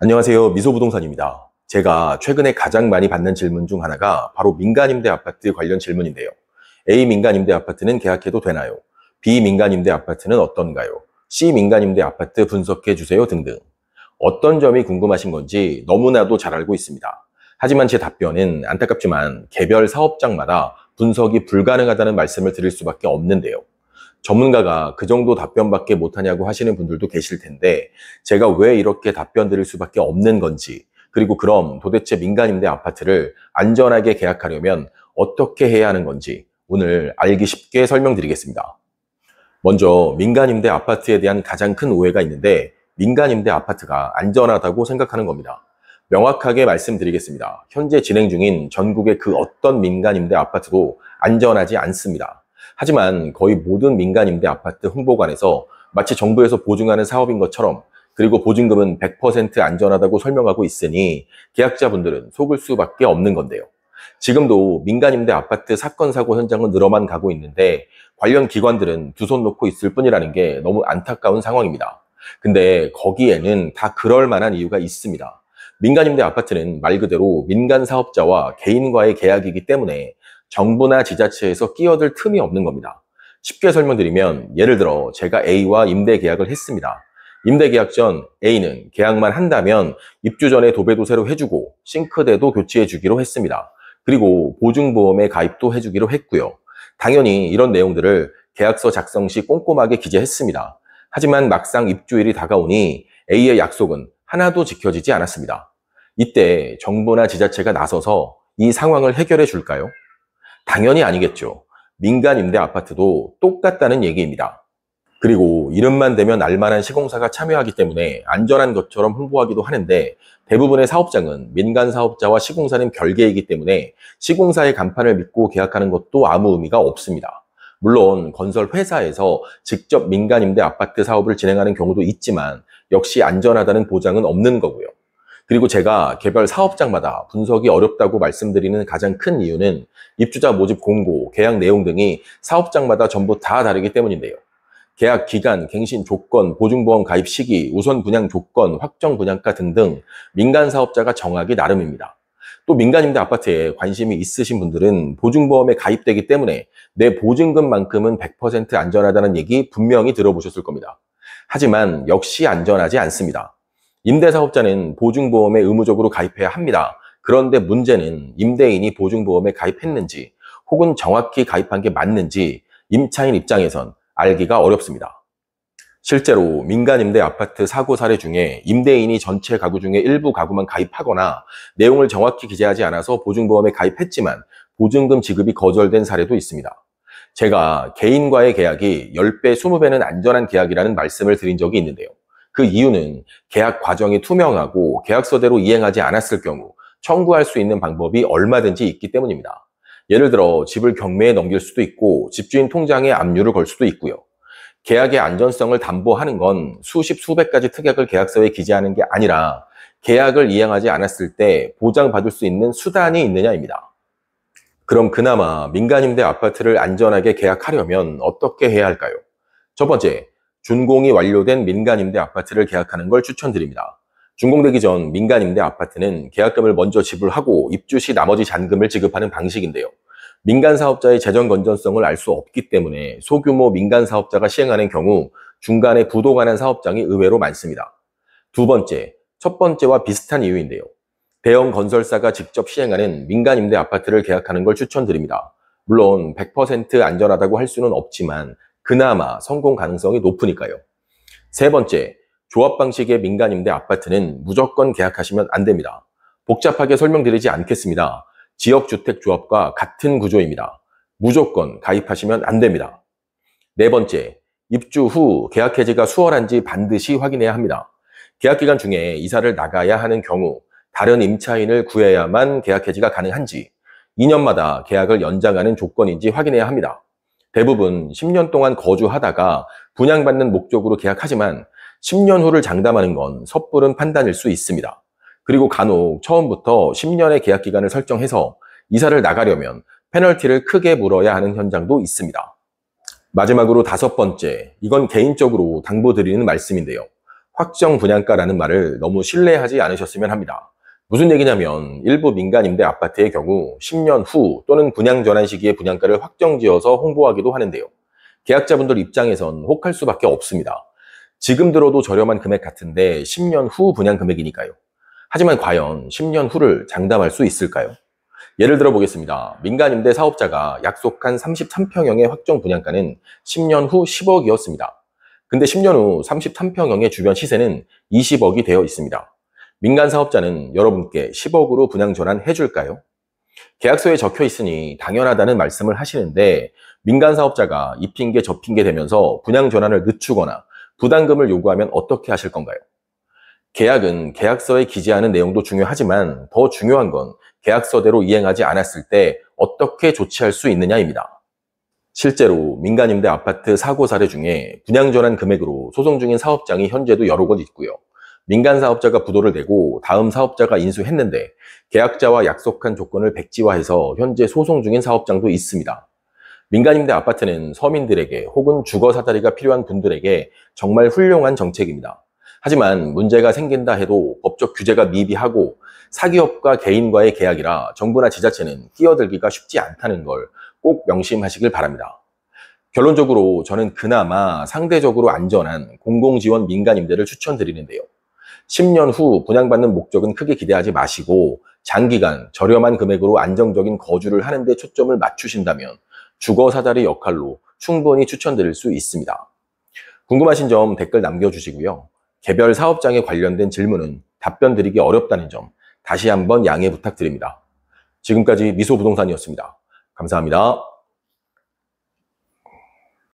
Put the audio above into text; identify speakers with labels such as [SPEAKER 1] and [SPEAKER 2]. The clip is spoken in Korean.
[SPEAKER 1] 안녕하세요. 미소부동산입니다. 제가 최근에 가장 많이 받는 질문 중 하나가 바로 민간임대 아파트 관련 질문인데요. A 민간임대 아파트는 계약해도 되나요? B 민간임대 아파트는 어떤가요? C 민간임대 아파트 분석해 주세요 등등. 어떤 점이 궁금하신 건지 너무나도 잘 알고 있습니다. 하지만 제 답변은 안타깝지만 개별 사업장마다 분석이 불가능하다는 말씀을 드릴 수밖에 없는데요. 전문가가 그 정도 답변밖에 못하냐고 하시는 분들도 계실 텐데 제가 왜 이렇게 답변 드릴 수밖에 없는 건지, 그리고 그럼 도대체 민간임대 아파트를 안전하게 계약하려면 어떻게 해야 하는 건지 오늘 알기 쉽게 설명드리겠습니다. 먼저 민간임대 아파트에 대한 가장 큰 오해가 있는데, 민간임대 아파트가 안전하다고 생각하는 겁니다. 명확하게 말씀드리겠습니다. 현재 진행 중인 전국의 그 어떤 민간임대 아파트도 안전하지 않습니다. 하지만 거의 모든 민간임대 아파트 홍보관에서 마치 정부에서 보증하는 사업인 것처럼, 그리고 보증금은 100% 안전하다고 설명하고 있으니 계약자분들은 속을 수밖에 없는 건데요. 지금도 민간임대 아파트 사건 사고 현장은 늘어만 가고 있는데 관련 기관들은 두 손 놓고 있을 뿐이라는 게 너무 안타까운 상황입니다. 근데 거기에는 다 그럴 만한 이유가 있습니다. 민간임대 아파트는 말 그대로 민간 사업자와 개인과의 계약이기 때문에 정부나 지자체에서 끼어들 틈이 없는 겁니다. 쉽게 설명드리면, 예를 들어 제가 A와 임대 계약을 했습니다. 임대 계약 전 A는 계약만 한다면 입주 전에 도배도 새로 해주고 싱크대도 교체해 주기로 했습니다. 그리고 보증보험에 가입도 해주기로 했고요. 당연히 이런 내용들을 계약서 작성 시 꼼꼼하게 기재했습니다. 하지만 막상 입주일이 다가오니 A의 약속은 하나도 지켜지지 않았습니다. 이때 정부나 지자체가 나서서 이 상황을 해결해 줄까요? 당연히 아니겠죠. 민간 임대 아파트도 똑같다는 얘기입니다. 그리고 이름만 대면 알만한 시공사가 참여하기 때문에 안전한 것처럼 홍보하기도 하는데, 대부분의 사업장은 민간 사업자와 시공사는 별개이기 때문에 시공사의 간판을 믿고 계약하는 것도 아무 의미가 없습니다. 물론 건설 회사에서 직접 민간 임대 아파트 사업을 진행하는 경우도 있지만 역시 안전하다는 보장은 없는 거고요. 그리고 제가 개별 사업장마다 분석이 어렵다고 말씀드리는 가장 큰 이유는 입주자 모집 공고, 계약 내용 등이 사업장마다 전부 다 다르기 때문인데요. 계약 기간, 갱신 조건, 보증보험 가입 시기, 우선 분양 조건, 확정 분양가 등등 민간 사업자가 정하기 나름입니다. 또 민간임대 아파트에 관심이 있으신 분들은 보증보험에 가입되기 때문에 내 보증금만큼은 100% 안전하다는 얘기 분명히 들어보셨을 겁니다. 하지만 역시 안전하지 않습니다. 임대사업자는 보증보험에 의무적으로 가입해야 합니다. 그런데 문제는 임대인이 보증보험에 가입했는지, 혹은 정확히 가입한 게 맞는지 임차인 입장에선 알기가 어렵습니다. 실제로 민간임대 아파트 사고 사례 중에 임대인이 전체 가구 중에 일부 가구만 가입하거나 내용을 정확히 기재하지 않아서 보증보험에 가입했지만 보증금 지급이 거절된 사례도 있습니다. 제가 개인과의 계약이 10배, 20배는 안전한 계약이라는 말씀을 드린 적이 있는데요. 그 이유는 계약 과정이 투명하고 계약서대로 이행하지 않았을 경우 청구할 수 있는 방법이 얼마든지 있기 때문입니다. 예를 들어 집을 경매에 넘길 수도 있고 집주인 통장에 압류를 걸 수도 있고요. 계약의 안전성을 담보하는 건 수십, 수백 가지 특약을 계약서에 기재하는 게 아니라 계약을 이행하지 않았을 때 보장받을 수 있는 수단이 있느냐입니다. 그럼 그나마 민간임대 아파트를 안전하게 계약하려면 어떻게 해야 할까요? 첫 번째, 준공이 완료된 민간임대 아파트를 계약하는 걸 추천드립니다. 준공되기 전 민간임대 아파트는 계약금을 먼저 지불하고 입주 시 나머지 잔금을 지급하는 방식인데요. 민간 사업자의 재정 건전성을 알 수 없기 때문에 소규모 민간 사업자가 시행하는 경우 중간에 부도가 난 사업장이 의외로 많습니다. 두 번째, 첫 번째와 비슷한 이유인데요. 대형 건설사가 직접 시행하는 민간임대 아파트를 계약하는 걸 추천드립니다. 물론 100% 안전하다고 할 수는 없지만 그나마 성공 가능성이 높으니까요. 세 번째, 조합 방식의 민간임대 아파트는 무조건 계약하시면 안 됩니다. 복잡하게 설명드리지 않겠습니다. 지역주택조합과 같은 구조입니다. 무조건 가입하시면 안 됩니다. 네 번째, 입주 후 계약 해지가 수월한지 반드시 확인해야 합니다. 계약 기간 중에 이사를 나가야 하는 경우 다른 임차인을 구해야만 계약 해지가 가능한지, 2년마다 계약을 연장하는 조건인지 확인해야 합니다. 대부분 10년 동안 거주하다가 분양받는 목적으로 계약하지만 10년 후를 장담하는 건 섣부른 판단일 수 있습니다. 그리고 간혹 처음부터 10년의 계약 기간을 설정해서 이사를 나가려면 페널티를 크게 물어야 하는 현장도 있습니다. 마지막으로 다섯 번째, 이건 개인적으로 당부드리는 말씀인데요. 확정 분양가라는 말을 너무 신뢰하지 않으셨으면 합니다. 무슨 얘기냐면 일부 민간 임대 아파트의 경우 10년 후 또는 분양 전환 시기에 분양가를 확정지어서 홍보하기도 하는데요. 계약자분들 입장에선 혹할 수밖에 없습니다. 지금 들어도 저렴한 금액 같은데 10년 후 분양 금액이니까요. 하지만 과연 10년 후를 장담할 수 있을까요? 예를 들어 보겠습니다. 민간 임대 사업자가 약속한 33평형의 확정 분양가는 10년 후 10억이었습니다. 근데 10년 후 33평형의 주변 시세는 20억이 되어 있습니다. 민간 사업자는 여러분께 10억으로 분양 전환해 줄까요? 계약서에 적혀 있으니 당연하다는 말씀을 하시는데 민간 사업자가 이 핑계 저 핑계 대면서 분양 전환을 늦추거나 부담금을 요구하면 어떻게 하실 건가요? 계약은 계약서에 기재하는 내용도 중요하지만 더 중요한 건 계약서대로 이행하지 않았을 때 어떻게 조치할 수 있느냐입니다. 실제로 민간임대 아파트 사고 사례 중에 분양전환 금액으로 소송 중인 사업장이 현재도 여러 곳 있고요. 민간 사업자가 부도를 내고 다음 사업자가 인수했는데 계약자와 약속한 조건을 백지화해서 현재 소송 중인 사업장도 있습니다. 민간임대 아파트는 서민들에게 혹은 주거 사다리가 필요한 분들에게 정말 훌륭한 정책입니다. 하지만 문제가 생긴다 해도 법적 규제가 미비하고 사기업과 개인과의 계약이라 정부나 지자체는 끼어들기가 쉽지 않다는 걸 꼭 명심하시길 바랍니다. 결론적으로 저는 그나마 상대적으로 안전한 공공지원 민간임대를 추천드리는데요. 10년 후 분양받는 목적은 크게 기대하지 마시고 장기간 저렴한 금액으로 안정적인 거주를 하는 데 초점을 맞추신다면 주거 사다리 역할로 충분히 추천드릴 수 있습니다. 궁금하신 점 댓글 남겨주시고요. 개별 사업장에 관련된 질문은 답변 드리기 어렵다는 점 다시 한번 양해 부탁드립니다. 지금까지 미소부동산이었습니다. 감사합니다.